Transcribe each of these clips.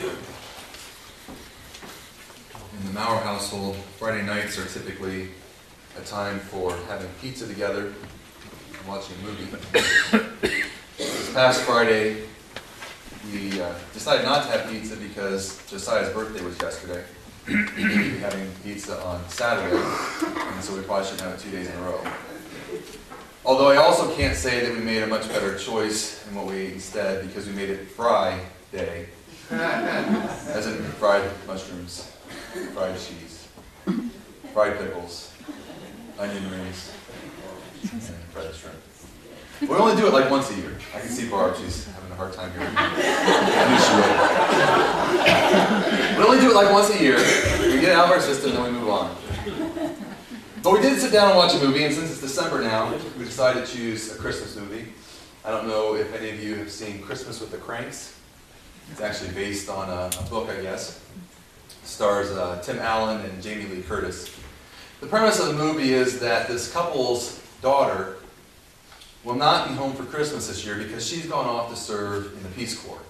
In the Maurer household, Friday nights are typically a time for having pizza together and watching a movie. This past Friday, we decided not to have pizza because Josiah's birthday was yesterday. We're going to be having pizza on Saturday, and so we probably shouldn't have it 2 days in a row. Although I also can't say that we made a much better choice in what we ate instead, because we made it Fry Day, as in fried mushrooms, fried cheese, fried pickles, onion rings, and fried shrimp. We only do it like once a year. I can see Barb, she's having a hard time hearing me. I knew she would. We only do it like once a year. We get it out of our system, then we move on. But we did sit down and watch a movie, and since it's December now, we decided to choose a Christmas movie. I don't know if any of you have seen Christmas with the Cranks. It's actually based on a book, I guess. It stars Tim Allen and Jamie Lee Curtis. The premise of the movie is that this couple's daughter will not be home for Christmas this year because she's gone off to serve in the Peace Corps.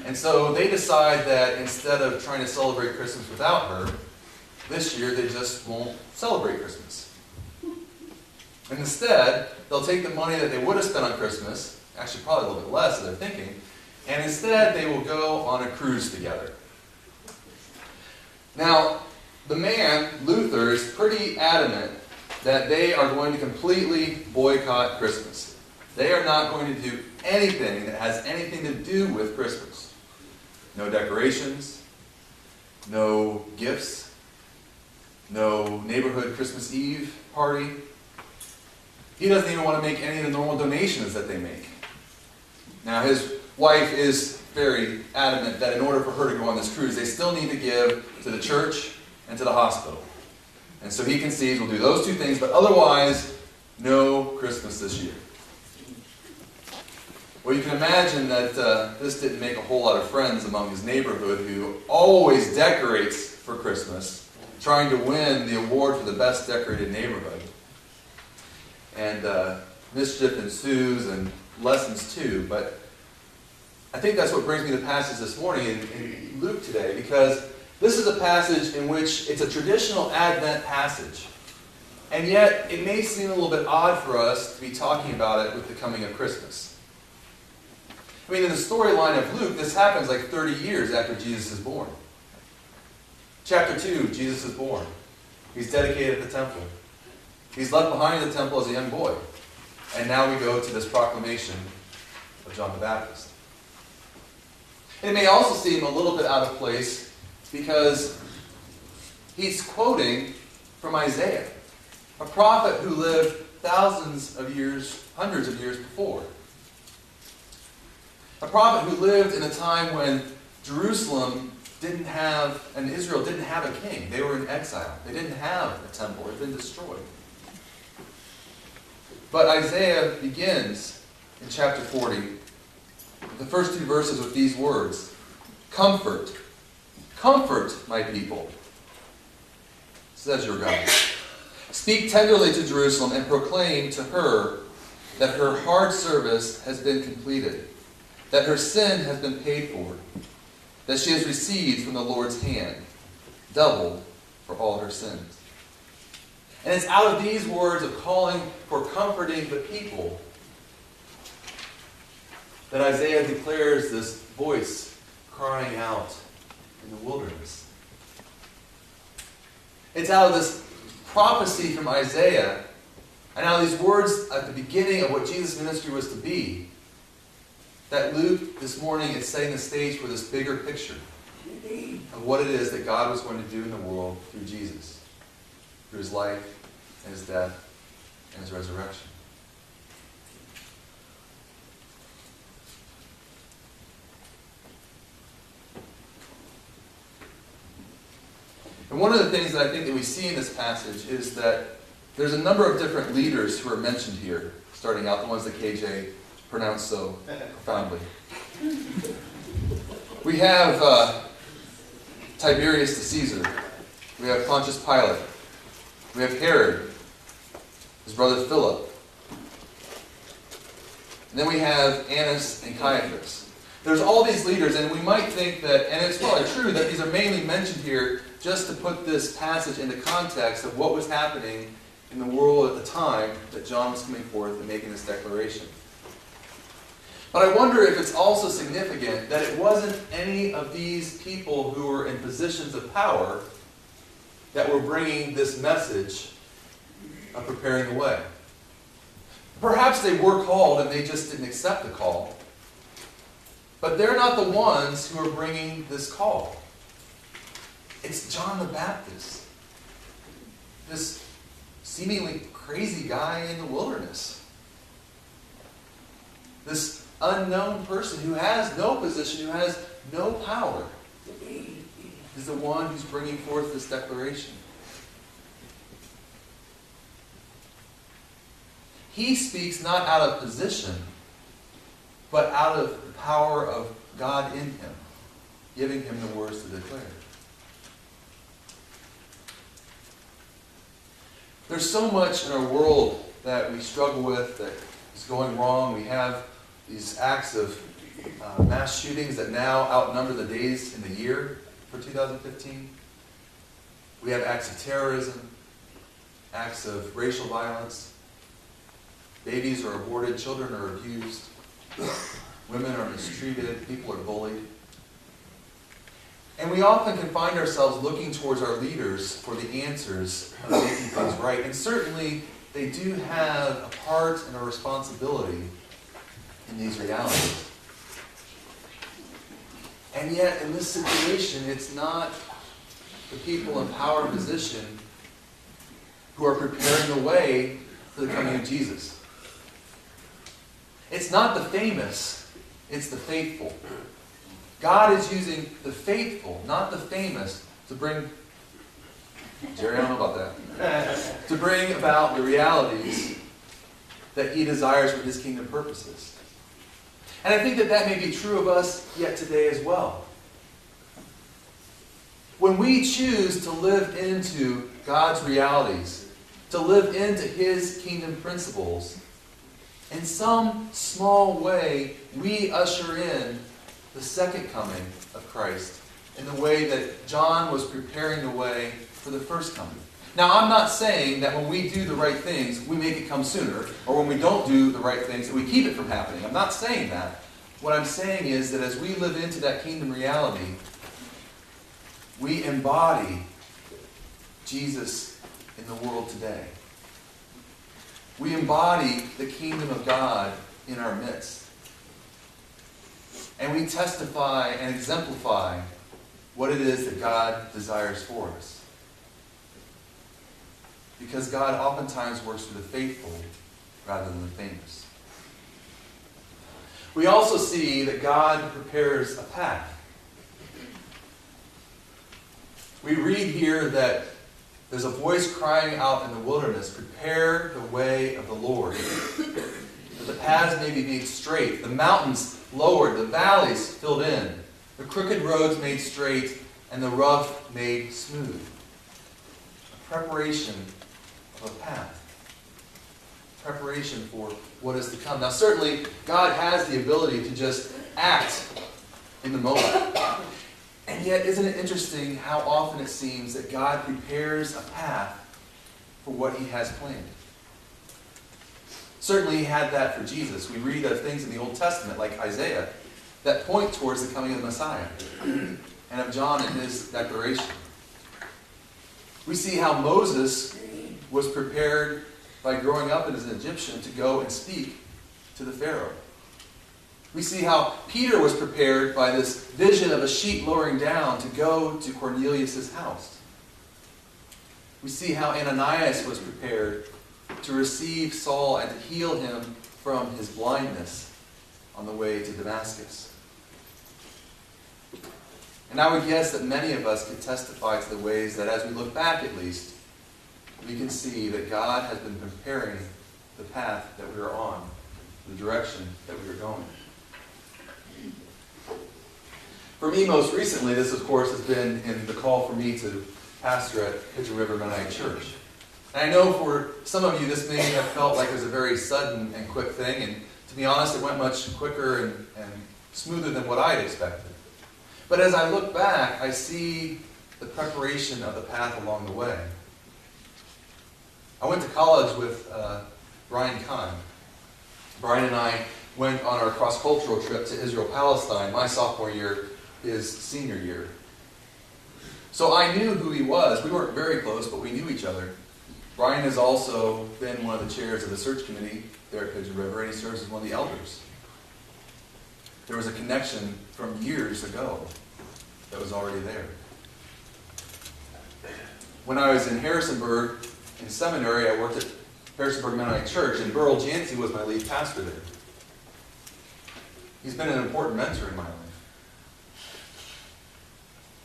And so they decide that instead of trying to celebrate Christmas without her, this year they just won't celebrate Christmas. And instead, they'll take the money that they would have spent on Christmas, actually probably a little bit less, they're thinking, and instead they will go on a cruise together. Now, the man, Luther, is pretty adamant that they are going to completely boycott Christmas. They are not going to do anything that has anything to do with Christmas. No decorations, no gifts, no neighborhood Christmas Eve party. He doesn't even want to make any of the normal donations that they make. Now, his wife is very adamant that in order for her to go on this cruise, they still need to give to the church and to the hospital. And so he concedes we'll do those two things, but otherwise, no Christmas this year. Well, you can imagine that this didn't make a whole lot of friends among his neighborhood, who always decorates for Christmas, trying to win the award for the best decorated neighborhood. And mischief ensues, and lessons too, but I think that's what brings me to the passage this morning in Luke today, because this is a passage in which it's a traditional Advent passage. And yet, it may seem a little bit odd for us to be talking about it with the coming of Christmas. I mean, in the storyline of Luke, this happens like 30 years after Jesus is born. Chapter 2, Jesus is born. He's dedicated at the temple. He's left behind the temple as a young boy. And now we go to this proclamation of John the Baptist. And it may also seem a little bit out of place because he's quoting from Isaiah, a prophet who lived thousands of years, hundreds of years before. A prophet who lived in a time when Jerusalem didn't have, and Israel didn't have a king. They were in exile. They didn't have a temple. It had been destroyed. But Isaiah begins in chapter 40, the first two verses with these words, "Comfort, comfort my people, says your God. Speak tenderly to Jerusalem and proclaim to her that her hard service has been completed, that her sin has been paid for, that she has received from the Lord's hand, doubled for all her sins." And it's out of these words of calling for comforting the people that Isaiah declares this voice crying out in the wilderness. It's out of this prophecy from Isaiah, and out of these words at the beginning of what Jesus' ministry was to be, that Luke this morning is setting the stage for this bigger picture of what it is that God was going to do in the world through Jesus, through his life and his death and his resurrection. And one of the things that I think that we see in this passage is that there's a number of different leaders who are mentioned here, starting out the ones that KJ pronounced so profoundly. We have Tiberius the Caesar. We have Pontius Pilate. We have Herod, his brother Philip. And then we have Annas and Caiaphas. There's all these leaders, and we might think that, and it's probably true, that these are mainly mentioned here just to put this passage into context of what was happening in the world at the time that John was coming forth and making this declaration. But I wonder if it's also significant that it wasn't any of these people who were in positions of power that were bringing this message of preparing the way. Perhaps they were called and they just didn't accept the call. But they're not the ones who are bringing this call. It's John the Baptist, this seemingly crazy guy in the wilderness. This unknown person who has no position, who has no power, is the one who's bringing forth this declaration. He speaks not out of position, but out of the power of God in him, giving him the words to declare. There's so much in our world that we struggle with that is going wrong. We have these acts of mass shootings that now outnumber the days in the year for 2015. We have acts of terrorism, acts of racial violence. Babies are aborted, children are abused, women are mistreated, people are bullied. And we often can find ourselves looking towards our leaders for the answers of making things right. And certainly they do have a part and a responsibility in these realities. And yet, in this situation, it's not the people in power and position who are preparing the way for the coming of Jesus. It's not the famous, it's the faithful. God is using the faithful, not the famous, to bring, Jerry, I don't know about that, to bring about the realities that he desires for his kingdom purposes. And I think that that may be true of us yet today as well. When we choose to live into God's realities, to live into his kingdom principles, in some small way, we usher in the second coming of Christ in the way that John was preparing the way for the first coming. Now, I'm not saying that when we do the right things, we make it come sooner, or when we don't do the right things, that we keep it from happening. I'm not saying that. What I'm saying is that as we live into that kingdom reality, we embody Jesus in the world today. We embody the kingdom of God in our midst. And we testify and exemplify what it is that God desires for us. Because God oftentimes works for the faithful rather than the famous. We also see that God prepares a path. We read here that there's a voice crying out in the wilderness, "Prepare the way of the Lord, that the paths may be made straight, the mountains lowered, the valleys filled in, the crooked roads made straight, and the rough made smooth." A preparation of a path. Preparation for what is to come. Now certainly, God has the ability to just act in the moment. And yet, isn't it interesting how often it seems that God prepares a path for what he has planned? Certainly he had that for Jesus. We read of things in the Old Testament, like Isaiah, that point towards the coming of the Messiah, and of John in his declaration. We see how Moses was prepared by growing up as an Egyptian to go and speak to the Pharaoh. We see how Peter was prepared by this vision of a sheet lowering down to go to Cornelius' house. We see how Ananias was prepared to receive Saul and to heal him from his blindness on the way to Damascus. And I would guess that many of us could testify to the ways that, as we look back at least, we can see that God has been preparing the path that we are on, the direction that we are going. For me, most recently, this, of course, has been in the call for me to pastor at Pigeon River Mennonite Church. And I know for some of you, this may have felt like it was a very sudden and quick thing. And to be honest, it went much quicker and smoother than what I had expected. But as I look back, I see the preparation of the path along the way. I went to college with Brian Kahn. Brian and I went on our cross-cultural trip to Israel-Palestine my sophomore year, his senior year. So I knew who he was. We weren't very close, but we knew each other. Brian has also been one of the chairs of the search committee there at Pigeon River, and he serves as one of the elders. There was a connection from years ago that was already there. When I was in Harrisonburg in seminary, I worked at Harrisonburg Mennonite Church, and Burl Jancy was my lead pastor there. He's been an important mentor in my life.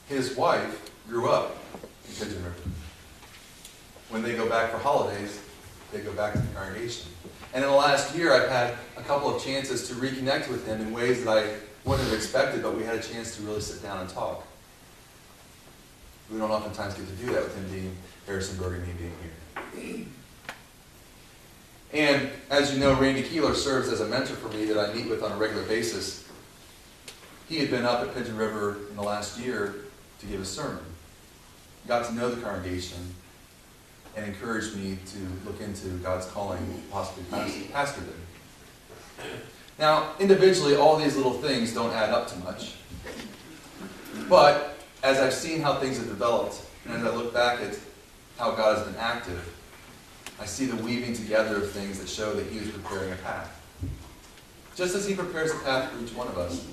His wife grew up in Pigeon River. When they go back for holidays, they go back to the congregation. And in the last year, I've had a couple of chances to reconnect with him in ways that I wouldn't have expected, but we had a chance to really sit down and talk. We don't oftentimes get to do that with him being Harrisonburg and me being here. And as you know, Randy Keeler serves as a mentor for me that I meet with on a regular basis. He had been up at Pigeon River in the last year to give a sermon. Got to know the congregation and encouraged me to look into God's calling, possibly pastor there. Now, individually, all these little things don't add up to much. But as I've seen how things have developed, and as I look back at how God has been active, I see the weaving together of things that show that He is preparing a path. Just as He prepares a path for each one of us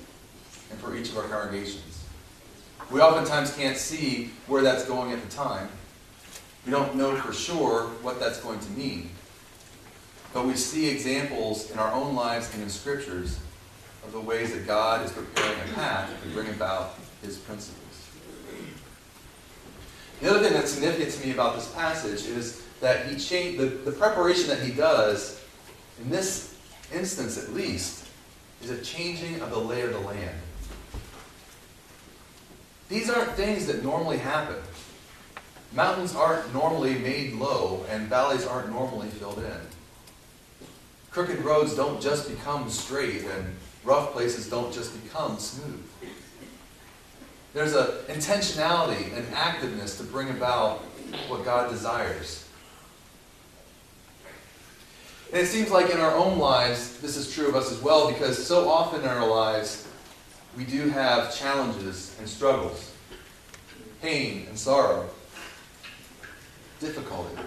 and for each of our congregations. We oftentimes can't see where that's going at the time. We don't know for sure what that's going to mean. But we see examples in our own lives and in Scriptures of the ways that God is preparing a path to bring about His principles. The other thing that's significant to me about this passage is that the preparation that He does, in this instance at least, is a changing of the lay of the land. These aren't things that normally happen. Mountains aren't normally made low, and valleys aren't normally filled in. Crooked roads don't just become straight, and rough places don't just become smooth. There's an intentionality and activeness to bring about what God desires. And it seems like in our own lives, this is true of us as well, because so often in our lives, we do have challenges and struggles, pain and sorrow, difficulty.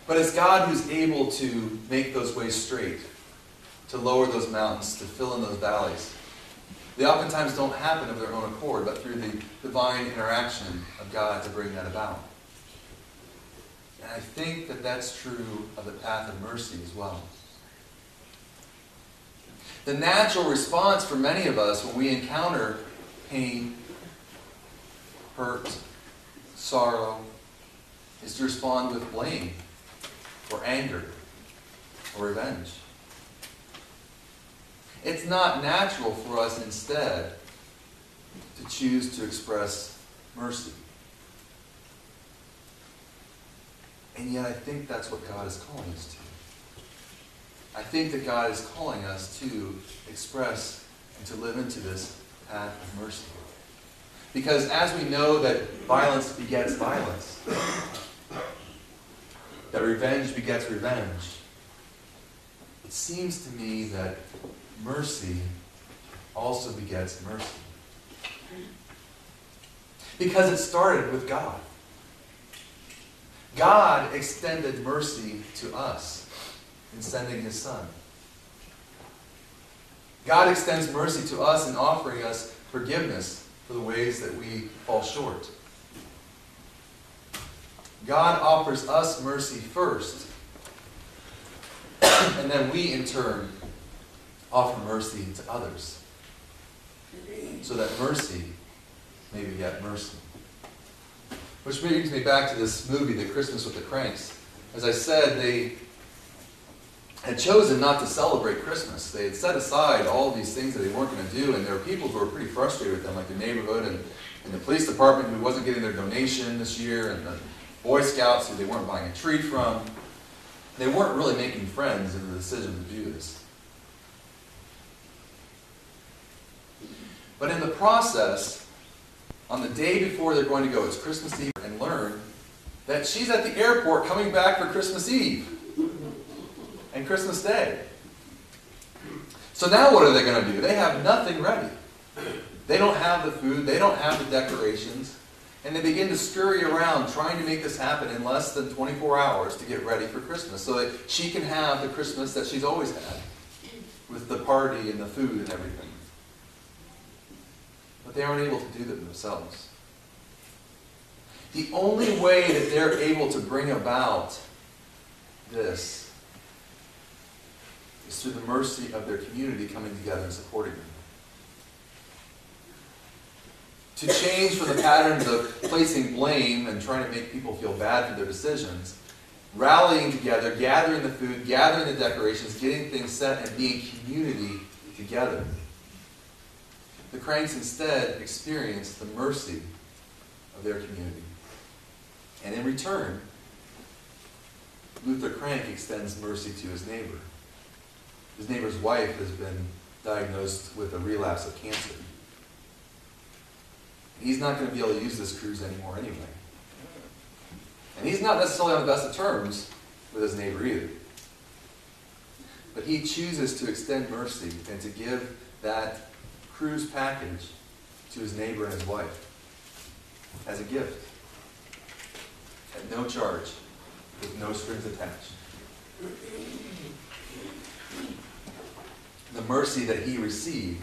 But it's God who's able to make those ways straight, to lower those mountains, to fill in those valleys. They oftentimes don't happen of their own accord, but through the divine interaction of God to bring that about. And I think that that's true of the path of mercy as well. The natural response for many of us when we encounter pain, hurt, sorrow, is to respond with blame, or anger, or revenge. It's not natural for us instead to choose to express mercy. And yet I think that's what God is calling us to. I think that God is calling us to express and to live into this path of mercy. Because as we know that violence begets violence, that revenge begets revenge, it seems to me that mercy also begets mercy. Because it started with God. God extended mercy to us in sending His Son. God extends mercy to us in offering us forgiveness for the ways that we fall short. God offers us mercy first, and then we, in turn, offer mercy to others, so that mercy may beget mercy. Which brings me back to this movie, The Christmas with the Cranks. As I said, they had chosen not to celebrate Christmas. They had set aside all of these things that they weren't going to do, and there were people who were pretty frustrated with them, like the neighborhood and the police department who wasn't getting their donation this year, and the Boy Scouts who they weren't buying a tree from. They weren't really making friends in the decision to do this. But in the process, on the day before they're going to go, it's Christmas Eve, and learn that she's at the airport coming back for Christmas Eve and Christmas Day. So now what are they going to do? They have nothing ready. They don't have the food. They don't have the decorations. And they begin to scurry around trying to make this happen in less than 24 hours to get ready for Christmas so that she can have the Christmas that she's always had with the party and the food and everything. But they aren't able to do that themselves. The only way that they're able to bring about this is through the mercy of their community coming together and supporting them. To change from the patterns of placing blame and trying to make people feel bad for their decisions, rallying together, gathering the food, gathering the decorations, getting things set, and being community together. The Cranks instead experience the mercy of their community. And in return, Luther Crank extends mercy to his neighbor. His neighbor's wife has been diagnosed with a relapse of cancer. He's not going to be able to use this cruise anymore anyway. And he's not necessarily on the best of terms with his neighbor either. But he chooses to extend mercy and to give that cruise package to his neighbor and his wife as a gift. At no charge, with no strings attached. The mercy that he received,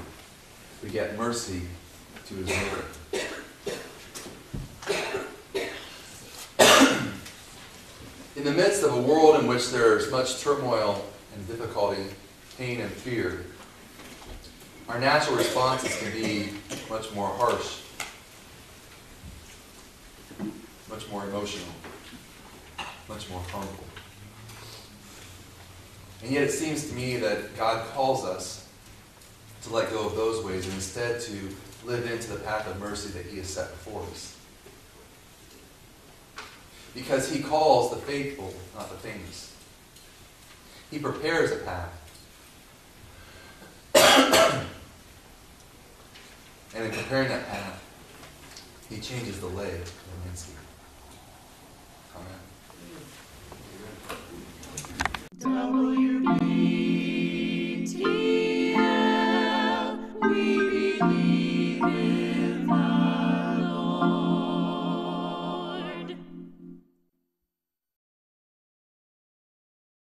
we get mercy to his neighbor. In the midst of a world in which there's much turmoil and difficulty, pain and fear, our natural responses can be much more harsh, much more emotional, much more harmful. And yet it seems to me that God calls us to let go of those ways and instead to live into the path of mercy that he has set before us. Because he calls the faithful, not the famous. He prepares a path. And in preparing that path, he changes the lay of the landscape. Amen.